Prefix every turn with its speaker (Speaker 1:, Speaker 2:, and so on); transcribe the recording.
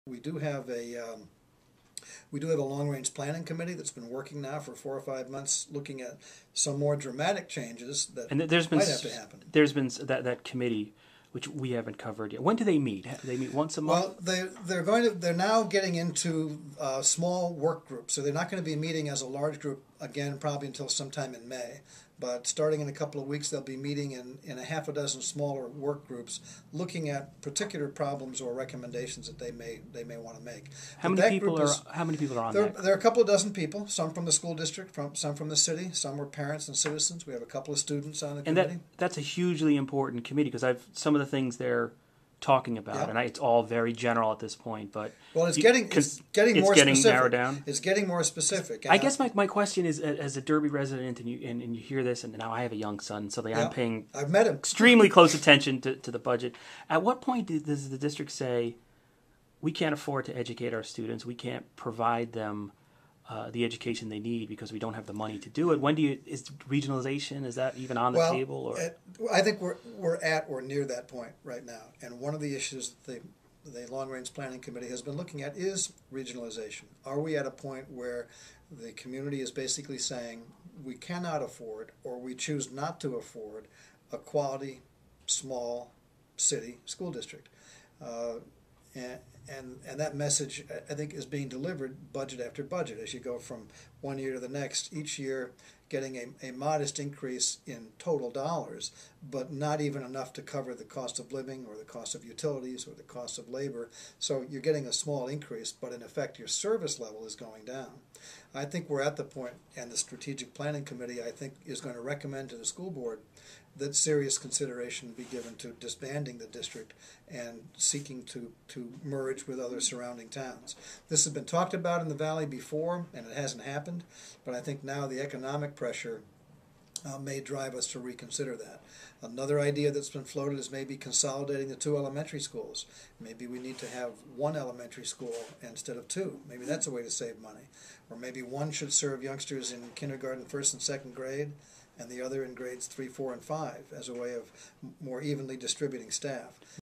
Speaker 1: We do have a long-range planning committee that's been working now for 4 or 5 months, looking at some more dramatic changes that
Speaker 2: And
Speaker 1: might have to happen.
Speaker 2: There's been that committee, which we haven't covered yet. When do they meet? Do they meet once a month?
Speaker 1: Well, they're now getting into small work groups, so they're not going to be meeting as a large group again probably until sometime in May. But starting in a couple of weeks, they'll be meeting in a half a dozen smaller work groups, looking at particular problems or recommendations that they may want to make.
Speaker 2: How many people are on that?
Speaker 1: There are a couple of dozen people. Some from the school district, some from the city. Some were parents and citizens. We have a couple of students on the committee.
Speaker 2: And that's a hugely important committee because some of the things they're talking about,
Speaker 1: yeah.
Speaker 2: and it's all very general at this point. But
Speaker 1: it's getting more specific.
Speaker 2: Narrowed down.
Speaker 1: It's getting more specific.
Speaker 2: I guess my question is, as a Derby resident, and you hear this, and now I have a young son, so I'm paying
Speaker 1: I've met him.
Speaker 2: Extremely close attention to the budget. At what point does the district say, we can't afford to educate our students, we can't provide them the education they need because we don't have the money to do it? Is regionalization, is that even on the table? Or?
Speaker 1: I think we're at or near that point right now. And one of the issues that the Long Range Planning Committee has been looking at is regionalization. Are we at a point where the community is basically saying we cannot afford, or we choose not to afford, a quality small city school district? And that message, I think, is being delivered budget after budget as you go from one year to the next, each year getting a modest increase in total dollars, but not even enough to cover the cost of living or the cost of utilities or the cost of labor. So you're getting a small increase, but in effect your service level is going down. I think we're at the point, and the Strategic Planning Committee, I think, is going to recommend to the school board that serious consideration be given to disbanding the district and seeking to merge with other surrounding towns. This has been talked about in the Valley before, and it hasn't happened, but I think now the economic pressure may drive us to reconsider that. Another idea that's been floated is maybe consolidating the 2 elementary schools. Maybe we need to have 1 elementary school instead of 2. Maybe that's a way to save money. Or maybe one should serve youngsters in kindergarten, 1st and 2nd grade, and the other in grades 3, 4, and 5 as a way of more evenly distributing staff.